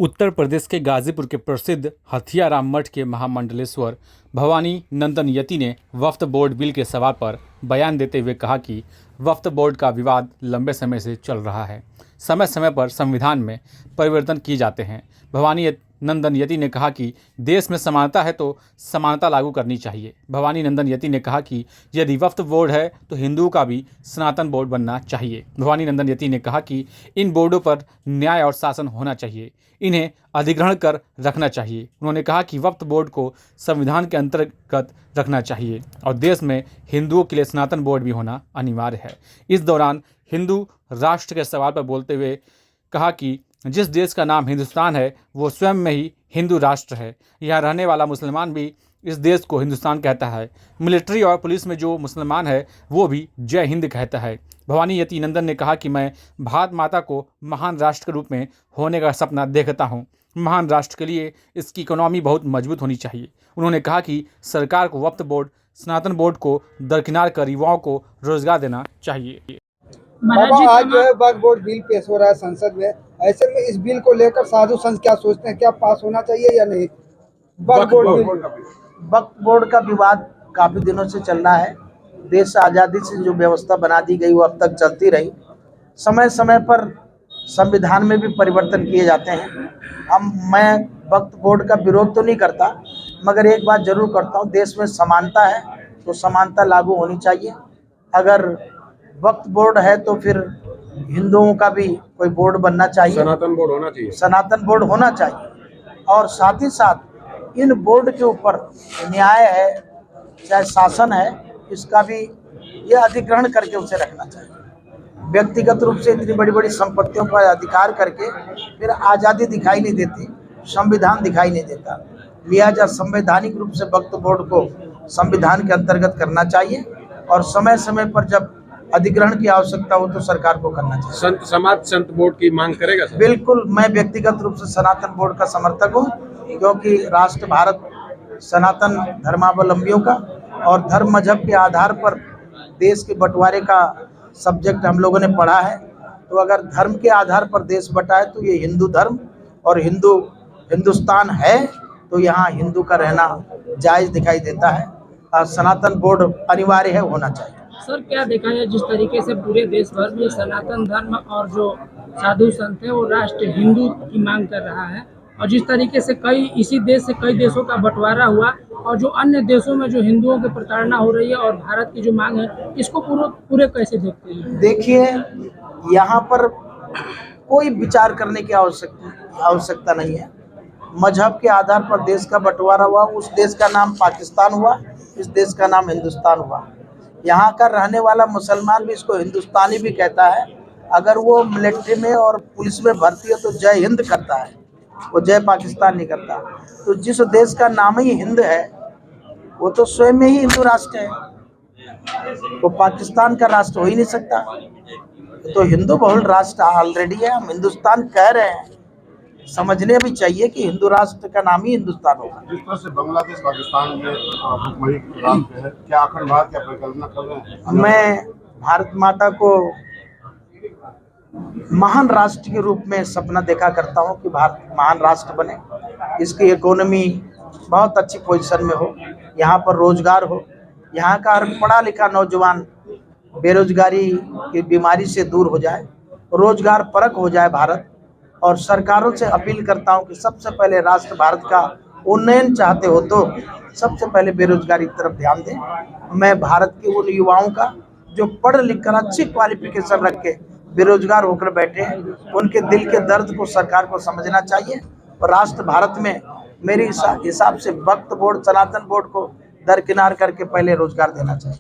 उत्तर प्रदेश के गाजीपुर के प्रसिद्ध हथियाराम मठ के महामंडलेश्वर भवानी नंदन यति ने वक्फ बोर्ड बिल के सवाल पर बयान देते हुए कहा कि वक्फ बोर्ड का विवाद लंबे समय से चल रहा है। समय समय पर संविधान में परिवर्तन किए जाते हैं। भवानी नंदन यति ने कहा कि देश में समानता है तो समानता लागू करनी चाहिए। भवानी नंदन यति ने कहा कि यदि वक्फ बोर्ड है तो हिंदुओं का भी सनातन बोर्ड बनना चाहिए। भवानी नंदन यति ने कहा कि इन बोर्डों पर न्याय और शासन होना चाहिए, इन्हें अधिग्रहण कर रखना चाहिए। उन्होंने कहा कि वक्फ बोर्ड को संविधान के अंतर्गत रखना चाहिए और देश में हिंदुओं के लिए सनातन बोर्ड भी होना अनिवार्य है। इस दौरान हिंदू राष्ट्र के सवाल पर बोलते हुए कहा कि जिस देश का नाम हिंदुस्तान है वो स्वयं में ही हिंदू राष्ट्र है। यहाँ रहने वाला मुसलमान भी इस देश को हिंदुस्तान कहता है। मिलिट्री और पुलिस में जो मुसलमान है वो भी जय हिंद कहता है। भवानी यति नंदन ने कहा कि मैं भारत माता को महान राष्ट्र के रूप में होने का सपना देखता हूँ। महान राष्ट्र के लिए इसकी इकोनॉमी बहुत मजबूत होनी चाहिए। उन्होंने कहा कि सरकार को वक्फ बोर्ड सनातन बोर्ड को दरकिनार कर युवाओं को रोजगार देना चाहिए। बाबा, आज जो है वक्फ बोर्ड बिल पेश हो रहा है संसद में। ऐसे में इस बिल को लेकर साधु संत क्या सोचते हैं, क्या पास होना चाहिए या नहीं? वक्फ बोर्ड का विवाद काफी दिनों से चल रहा है। देश आज़ादी से जो व्यवस्था बना दी गई वो अब तक चलती रही। समय समय पर संविधान में भी परिवर्तन किए जाते हैं। मैं वक्फ बोर्ड का विरोध तो नहीं करता, मगर एक बात जरूर करता हूँ, देश में समानता है तो समानता लागू होनी चाहिए। अगर वक्फ बोर्ड है तो फिर हिंदुओं का भी कोई बोर्ड बनना चाहिए, सनातन बोर्ड होना चाहिए, सनातन बोर्ड होना चाहिए। और साथ ही साथ इन बोर्ड के ऊपर न्याय है चाहे शासन है, इसका भी ये अधिग्रहण करके उसे रखना चाहिए। व्यक्तिगत रूप से इतनी बड़ी बड़ी संपत्तियों पर अधिकार करके फिर आज़ादी दिखाई नहीं देती, संविधान दिखाई नहीं देता। लिहाजा संवैधानिक रूप से वक्फ बोर्ड को संविधान के अंतर्गत करना चाहिए और समय समय पर जब अधिग्रहण की आवश्यकता हो तो सरकार को करना चाहिए। संत समाज संत बोर्ड की मांग करेगा सर? बिल्कुल, मैं व्यक्तिगत रूप से सनातन बोर्ड का समर्थक हूँ, क्योंकि राष्ट्र भारत सनातन धर्मावलंबियों का और धर्म मजहब के आधार पर देश के बंटवारे का सब्जेक्ट हम लोगों ने पढ़ा है। तो अगर धर्म के आधार पर देश बटा है तो ये हिंदू धर्म और हिंदुस्तान है, तो यहाँ हिंदू का रहना जायज़ दिखाई देता है और सनातन बोर्ड अनिवार्य है, होना चाहिए। सर, क्या देखा है जिस तरीके से पूरे देश भर में सनातन धर्म और जो साधु संत है वो राष्ट्र हिंदू की मांग कर रहा है, और जिस तरीके से इसी देश से कई देशों का बंटवारा हुआ और जो अन्य देशों में जो हिंदुओं की प्रताड़ना हो रही है और भारत की जो मांग है, इसको पूरे कैसे देखते हैं? देखिए, यहाँ पर कोई विचार करने की आवश्यकता नहीं है। मजहब के आधार पर देश का बंटवारा हुआ, उस देश का नाम पाकिस्तान हुआ, इस देश का नाम हिंदुस्तान हुआ। यहाँ का रहने वाला मुसलमान भी इसको हिंदुस्तानी भी कहता है। अगर वो मिलिट्री में और पुलिस में भर्ती है तो जय हिंद करता है, वो जय पाकिस्तान नहीं करता। तो जिस देश का नाम ही हिंद है वो तो स्वयं में ही हिंदू राष्ट्र है, वो पाकिस्तान का राष्ट्र हो ही नहीं सकता। तो हिंदू बहुल राष्ट्र ऑलरेडी है, हम हिंदुस्तान कह रहे हैं। समझने भी चाहिए कि हिंदू राष्ट्र का नाम ही हिंदुस्तान होगा। जिस तरह से बांग्लादेश पाकिस्तान में भुखमरी राष्ट्र है, क्या अखंड भारत की परिकल्पना कर रहे हैं? मैं भारत माता को महान राष्ट्र के रूप में सपना देखा करता हूं कि भारत महान राष्ट्र बने, इसकी इकोनॉमी बहुत अच्छी पोजीशन में हो, यहाँ पर रोजगार हो, यहाँ का हर पढ़ा लिखा नौजवान बेरोजगारी की बीमारी से दूर हो जाए, रोजगार परक हो जाए भारत। और सरकारों से अपील करता हूं कि सबसे पहले राष्ट्र भारत का उन्नयन चाहते हो तो सबसे पहले बेरोजगारी की तरफ ध्यान दें। मैं भारत के उन युवाओं का जो पढ़ लिख कर अच्छी क्वालिफिकेशन रख के बेरोजगार होकर बैठे हैं, उनके दिल के दर्द को सरकार को समझना चाहिए और राष्ट्र भारत में मेरे हिसाब से वक्फ बोर्ड सनातन बोर्ड को दरकिनार करके पहले रोजगार देना चाहिए।